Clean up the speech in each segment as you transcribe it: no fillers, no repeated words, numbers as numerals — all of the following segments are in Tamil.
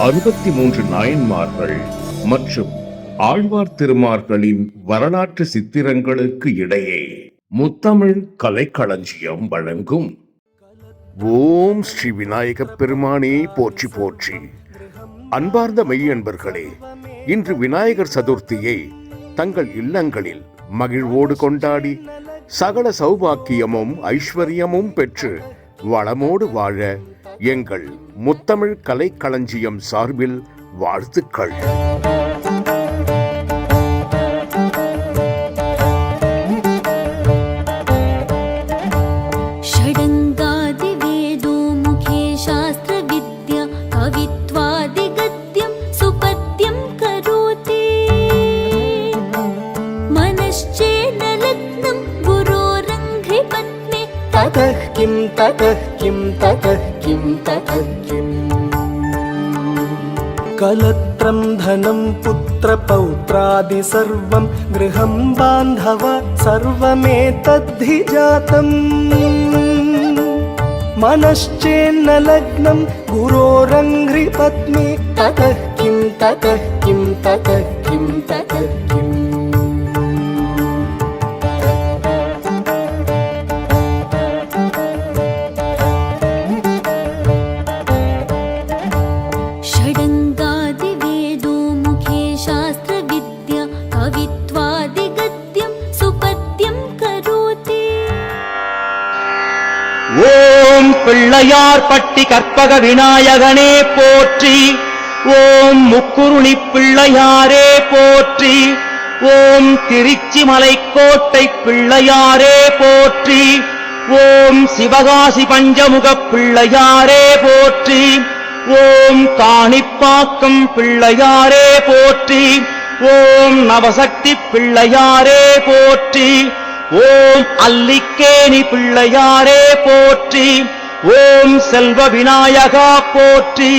63 நாயன்மார்கள் மற்றும் ஆழ்வார் திருமார்களின் வரலாற்று சித்திரங்களுக்கு இடையே முத்தமிழ் கலைக்களஞ்சியம் வழங்கும் ஓம் ஸ்ரீ விநாயக பெருமானே போற்றி போற்றி. அன்பார்ந்த மெய்யன்பர்களே, இன்று விநாயகர் சதுர்த்தியை தங்கள் இல்லங்களில் மகிழ்வோடு கொண்டாடி சகல சௌபாக்கியமும் ஐஸ்வர்யமும் பெற்று வளமோடு வாழ எங்கள் முத்தமிழ் கலைக்களஞ்சியம் சார்பில் வாழ்த்துக்கள். कलत्रं धनं पुत्रपौत्रादि सर्वं गृहं बान्धव सर्वमेतद्धि जातम् मनश्चेन्न लग्नं गुरोरङ्घ्रिपत्नी ततः किं ततः किं ततः किं ततः किम्. ஓம் பிள்ளையார் பட்டி கற்பக விநாயகனே போற்றி. ஓம் முக்குருணி பிள்ளையாரே போற்றி. ஓம் திருச்சி மலைக்கோட்டை பிள்ளையாரே போற்றி. ஓம் சிவகாசி பஞ்சமுக பிள்ளையாரே போற்றி. ஓம் காணிப்பாக்கம் பிள்ளையாரே போற்றி. ஓம் நவசக்தி பிள்ளையாரே போற்றி. ஓம் அல்லிக்கேணி பிள்ளையாரே போற்றி. ஓம் செல்வ விநாயகா போற்றி.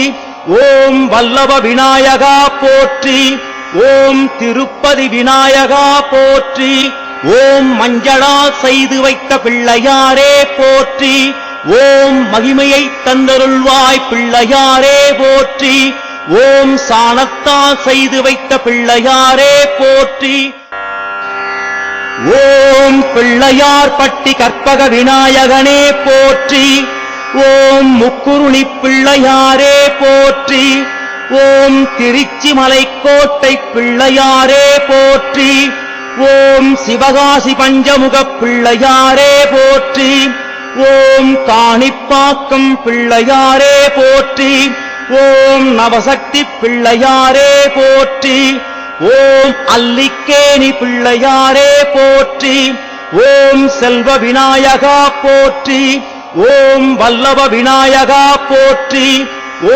ஓம் வல்லப விநாயகா போற்றி. ஓம் திருப்பதி விநாயகா போற்றி. ஓம் மஞ்சளால் செய்து வைத்த பிள்ளையாரே போற்றி. ஓம் மகிமையை தந்தருள்வாய் பிள்ளையாரே போற்றி. ஓம் சாணத்தால் செய்து வைத்த பிள்ளையாரே போற்றி. ஓம் பிள்ளையார் பட்டி கற்பக விநாயகனே போற்றி. ஓம் முக்குருணி பிள்ளையாரே போற்றி. ஓம் திருச்சி மலைக்கோட்டை பிள்ளையாரே போற்றி. ஓம் சிவகாசி பஞ்சமுக பிள்ளையாரே போற்றி. ஓம் காணிப்பாக்கம் பிள்ளையாரே போற்றி. ஓம் நவசக்தி பிள்ளையாரே போற்றி. ஓம் அல்லிக்கேணி பிள்ளையாரே போற்றி. ஓம் செல்வ விநாயகா போற்றி. ஓம் வல்லப விநாயகா போற்றி.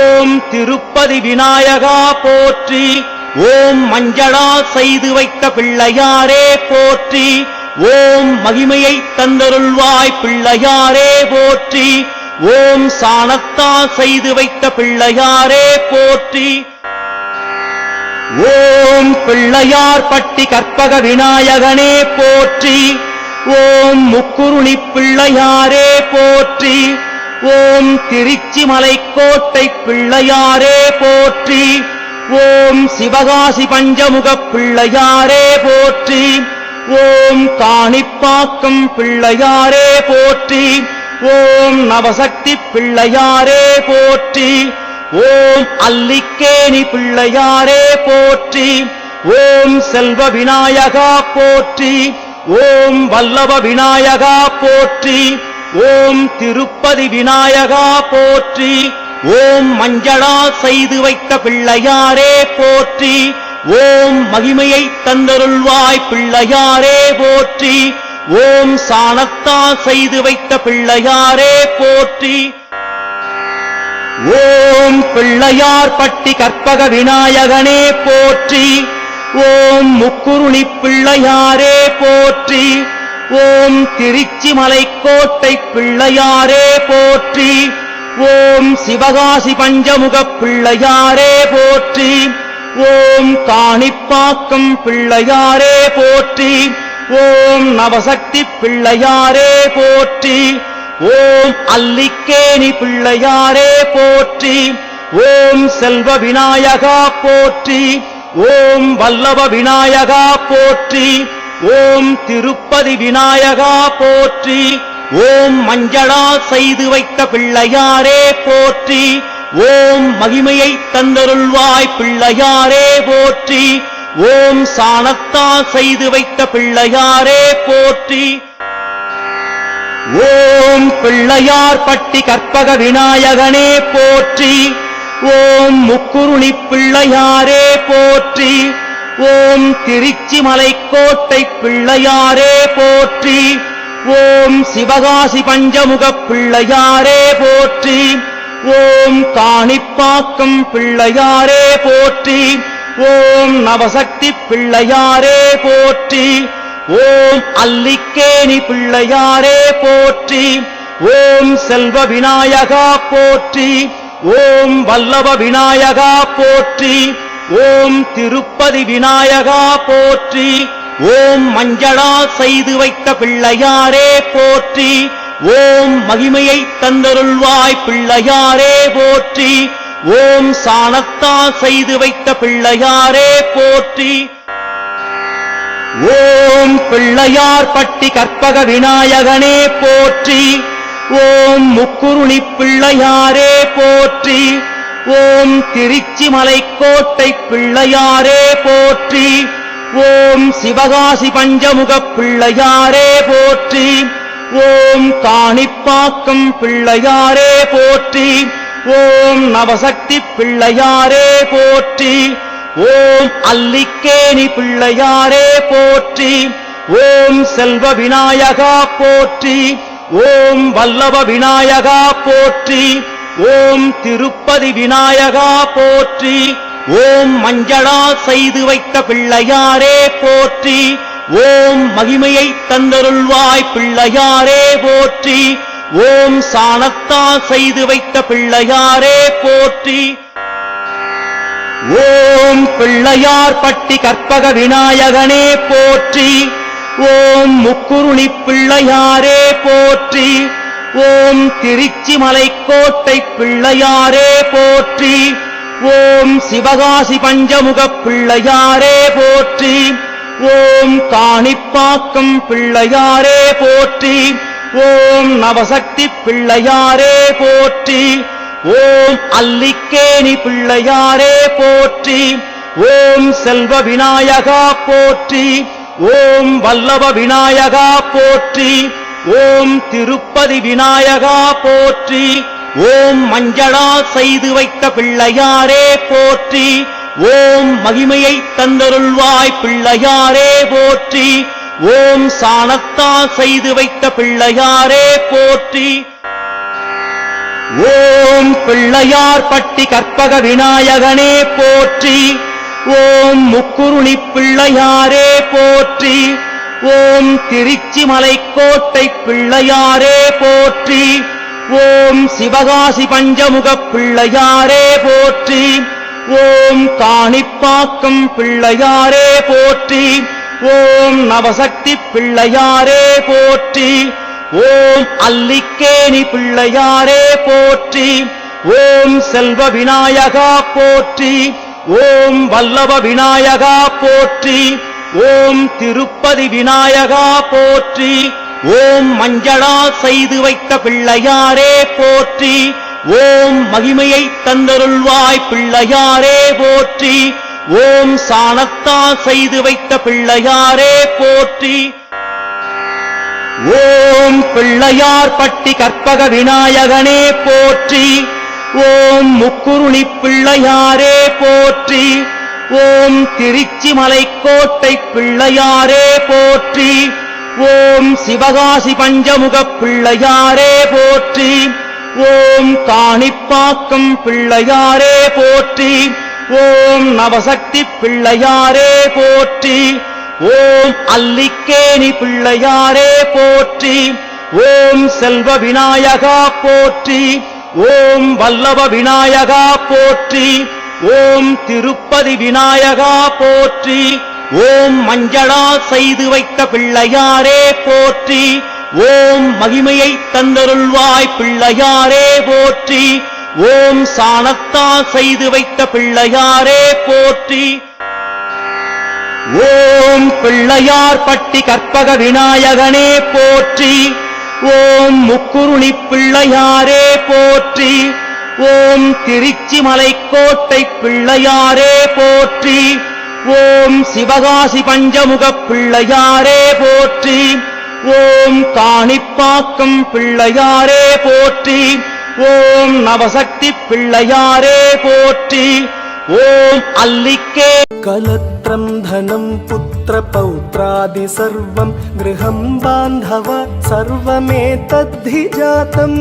ஓம் திருப்பதி விநாயகா போற்றி. ஓம் மஞ்சளால் செய்து வைத்த பிள்ளையாரே போற்றி. ஓம் மகிமையை தந்தருள்வாய் பிள்ளையாரே போற்றி. ஓம் சாணத்தால் செய்து வைத்த பிள்ளையாரே போற்றி. ஓம் பிள்ளையார் பட்டி கற்பக விநாயகனே போற்றி. ஓம் முக்குருணி பிள்ளையாரே போற்றி. ஓம் திருச்சி மலைக்கோட்டை பிள்ளையாரே போற்றி. ஓம் சிவகாசி பஞ்சமுக பிள்ளையாரே போற்றி. ஓம் காணிப்பாக்கம் பிள்ளையாரே போற்றி. ஓம் நவசக்தி பிள்ளையாரே போற்றி. ஓம் அல்லிக்கேணி பிள்ளையாரே போற்றி. ஓம் செல்வ விநாயகா போற்றி. ஓம் வல்லப விநாயகா போற்றி. ஓம் திருப்பதி விநாயகா போற்றி. ஓம் மஞ்சளால் செய்து வைத்த பிள்ளையாரே போற்றி. ஓம் மகிமையை தந்தருள்வாய் பிள்ளையாரே போற்றி. ஓம் சாணத்தால் செய்து வைத்த பிள்ளையாரே போற்றி. ஓம் பிள்ளையார் பட்டி கற்பக விநாயகனே போற்றி. ஓம் முக்குருணி பிள்ளையாரே போற்றி. ஓம் திருச்சி மலைக்கோட்டை பிள்ளையாரே போற்றி. ஓம் சிவகாசி பஞ்சமுக பிள்ளையாரே போற்றி. ஓம் காணிப்பாக்கம் பிள்ளையாரே போற்றி. ஓம் நவசக்தி பிள்ளையாரே போற்றி. ஓம் அல்லிக்கேணி பிள்ளையாரே போற்றி. ஓம் செல்வ விநாயகா போற்றி, ஓம் வல்லப விநாயகா போற்றி, ஓம் திருப்பதி விநாயகா போற்றி, ஓம் மஞ்சளா செய்து வைத்த பிள்ளையாரே போற்றி, ஓம் மகிமையை தந்தருள்வாய் பிள்ளையாரே போற்றி, ஓம் சாணத்தா செய்து வைத்த பிள்ளையாரே போற்றி, ஓம் பிள்ளையார் பட்டி கற்பக விநாயகனே போற்றி, ஓம் முக்குருணி பிள்ளையாரே போற்றி, ஓம் திருச்சி மலைக்கோட்டை பிள்ளையாரே போற்றி, ஓம் சிவகாசி பஞ்சமுக பிள்ளையாரே போற்றி, ஓம் காணிப்பாக்கம் பிள்ளையாரே போற்றி, ஓம் நவசக்தி பிள்ளையாரே போற்றி, ஓம் அல்லிக்கேணி பிள்ளையாரே போற்றி, ஓம் செல்வ விநாயகா போற்றி, ஓம் வல்லப விநாயகா போற்றி, ஓம் திருப்பதி விநாயகா போற்றி, ஓம் மஞ்சளா செய்து வைத்த பிள்ளையாரே போற்றி, ஓம் மகிமையை தந்தருள்வாய் பிள்ளையாரே போற்றி, ஓம் சாணத்தா செய்து வைத்த பிள்ளையாரே போற்றி, ஓம் பிள்ளையார் பட்டி கற்பக விநாயகனே போற்றி, ஓம் முக்குருணி பிள்ளையாரே போற்றி, ஓம் திருச்சி மலைக்கோட்டை பிள்ளையாரே போற்றி, ஓம் சிவகாசி பஞ்சமுக பிள்ளையாரே போற்றி, ஓம் காணிப்பாக்கம் பிள்ளையாரே போற்றி, ஓம் நவசக்தி பிள்ளையாரே போற்றி, ஓம் அல்லிக்கேணி பிள்ளையாரே போற்றி, ஓம் செல்வ விநாயகா போற்றி, ஓம் வல்லப விநாயகா போற்றி, ஓம் திருப்பதி விநாயகா போற்றி, ஓம் மஞ்சளா செய்து வைத்த பிள்ளையாரே போற்றி, ஓம் மகிமையை தந்தருள்வாய் பிள்ளையாரே போற்றி, ஓம் சாணத்தா செய்து வைத்த பிள்ளையாரே போற்றி, ஓம் பிள்ளையார் பட்டி கற்பக விநாயகனே போற்றி, ஓம் முக்குருணி பிள்ளையாரே போற்றி, ஓம் திருச்சி மலைக்கோட்டை பிள்ளையாரே போற்றி, ஓம் சிவகாசி பஞ்சமுக பிள்ளையாரே போற்றி, ஓம் காணிப்பாக்கம் பிள்ளையாரே போற்றி, ஓம் நவசக்தி பிள்ளையாரே போற்றி, ஓம் அல்லிக்கேணி பிள்ளையாரே போற்றி, ஓம் செல்வ விநாயகா போற்றி, ஓம் வல்லப விநாயகா போற்றி, ஓம் திருப்பதி விநாயகா போற்றி, ஓம் மஞ்சளா செய்து வைத்த பிள்ளையாரே போற்றி, ஓம் மகிமையை தந்தருள்வாய் பிள்ளையாரே போற்றி, ஓம் சாணத்தா செய்து வைத்த பிள்ளையாரே போற்றி, ஓம் பிள்ளையார் பட்டி கற்பக விநாயகனே போற்றி, ஓம் முக்குருணி பிள்ளையாரே போற்றி, ஓம் திருச்சி மலைக்கோட்டை பிள்ளையாரே போற்றி, ஓம் சிவகாசி பஞ்சமுக பிள்ளையாரே போற்றி, ஓம் காணிப்பாக்கம் பிள்ளையாரே போற்றி, ஓம் நவசக்தி பிள்ளையாரே போற்றி, ஓம் அல்லிக்கேணி பிள்ளையாரே போற்றி, ஓம் செல்வ விநாயகா போற்றி, ஓம் வல்லப விநாயகா போற்றி, ஓம் திருப்பதி விநாயகா போற்றி, ஓம் மஞ்சளா செய்து வைத்த பிள்ளையாரே போற்றி, ஓம் மகிமையை தந்தருள்வாய் பிள்ளையாரே போற்றி, ஓம் சாணத்தா செய்து வைத்த பிள்ளையாரே போற்றி, ஓம் பிள்ளையார் பட்டி கற்பக விநாயகனே போற்றி, ஓம் முக்குருணி பிள்ளையாரே போற்றி, ஓம் திருச்சி மலைக்கோட்டை பிள்ளையாரே போற்றி, ஓம் சிவகாசி பஞ்சமுக பிள்ளையாரே போற்றி, ஓம் காணிப்பாக்கம் பிள்ளையாரே போற்றி, ஓம் நவசக்தி பிள்ளையாரே போற்றி, ஓம் அல்லிக்கேணி பிள்ளையாரே போற்றி, ஓம் செல்வ விநாயகா போற்றி, ஓம் வல்லப விநாயகா போற்றி, ஓம் திருப்பதி விநாயகா போற்றி, ஓம் மஞ்சளா செய்து வைத்த பிள்ளையாரே போற்றி, ஓம் மகிமையை தந்தருள்வாய் பிள்ளையாரே போற்றி, ஓம் சாணத்தால் செய்து வைத்த பிள்ளையாரே போற்றி. ஓம் பிள்ளையார் பட்டி கற்பக விநாயகனே போற்றி. ஓம் முக்குருணி பிள்ளையாரே போற்றி. ஓம் திருச்சி மலைக்கோட்டை பிள்ளையாரே போற்றி. ஓம் சிவகாசி பஞ்சமுக பிள்ளையாரே போற்றி. ஓம் காணிப்பாக்கம் பிள்ளையாரே போற்றி. ஓம் நவசக்தி பிள்ளையாரே போற்றி. ஓம் அல்லிக்கே कलत्रं धनं पुत्रपौत्रादि सर्वं गृहं बान्धव सर्वमेतद्धि जातम्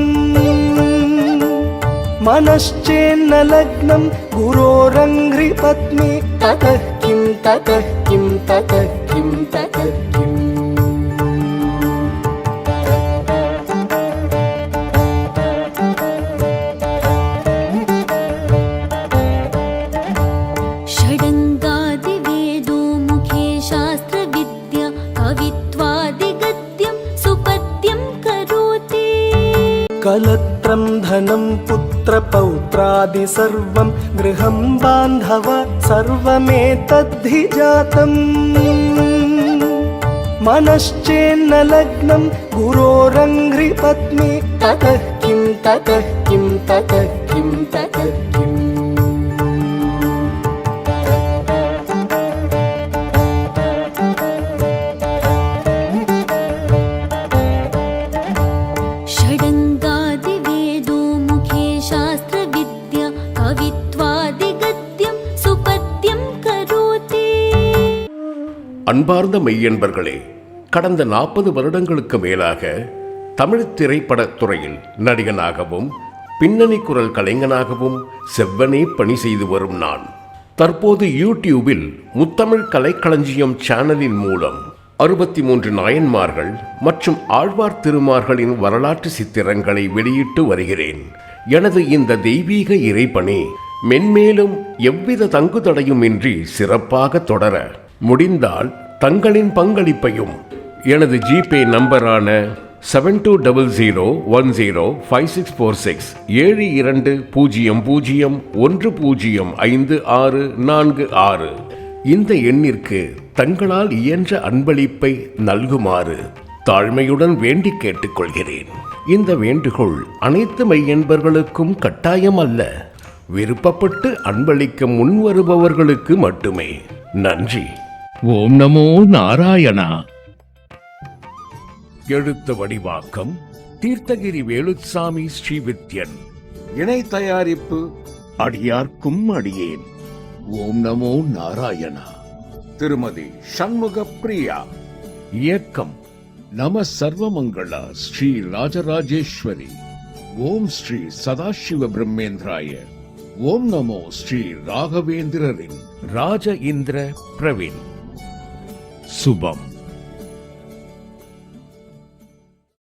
मनश्चेन्न लग्नं गुरोरङ्घ्रिपत्नी ततः किं ततः किं ततः किं ततः किम् षडङ्गादिवेदो मुखे शास्त्रविद्या कवित्वादिगद्यं सुपद्यं करोति कलत्रं धनं पुत्रपौत्रादि सर्वं गृहं बान्धव सर्वमेतद्धि जातम् मनश्चेन्न लग्नं गुरोरङ्घ्रिपत्नी ततः किं ततः किं ततः किं ततः किम् षडङ्गादिवेदो मुखे शास्त्रविद्या कवित्वादिगद्यं सुपद्यं करोति அன்பார்ந்த மெய்யன்பர்களே, கடந்த 40 வருடங்களுக்கு மேலாக தமிழ் திரைப்படத் துறையில் நடிகனாகவும் பின்னணி குரல் கலைஞனாகவும் செவ்வனே பணி செய்து வரும் நான் தற்போது யூடியூபில் முத்தமிழ் கலைக்களஞ்சியம் சேனலின் மூலம் 63 நாயன்மார்கள் மற்றும் ஆழ்வார் திருமார்களின் வரலாற்று சித்திரங்களை வெளியிட்டு வருகிறேன். எனது இந்த தெய்வீக இறைப்பணி மென்மேலும் எவ்வித தங்குதடையுமின்றி சிறப்பாக தொடர முடிந்தால் தங்களின் பங்களிப்பையும் எனது ஜிபே நம்பரான 7200105646 7200105646 இந்த எண்ணிற்கு தங்களால் இயன்ற அன்பளிப்பை நல்குமாறு தாழ்மையுடன் வேண்டி கேட்டுக்கொள்கிறேன். இந்த வேண்டுகோள் அனைத்து மெய்யன்பர்களுக்கும் கட்டாயம் அல்ல, விருப்பப்பட்டு அன்பளிக்க முன்வருபவர்களுக்கு மட்டுமே. நன்றி. ஓம் நமோ நாராயணா. எழுத்து வடிவாக்கம் தீர்த்தகிரி வேலுச்சாமி ஸ்ரீவித்யன். இணை தயாரிப்பு அடியார்க்கும் அடியேன். ஓம் நமோ நாராயணா. திருமதி சண்முக பிரியா. இயக்கம் நம சர்வமங்களா ஸ்ரீ ராஜராஜேஸ்வரி. ஓம் ஸ்ரீ சதாசிவ பிரம்மேந்திராய. ஓம் நமோ ஸ்ரீ ராகவேந்திரரின் ராஜ இந்திர பிரவீன். சுபம்.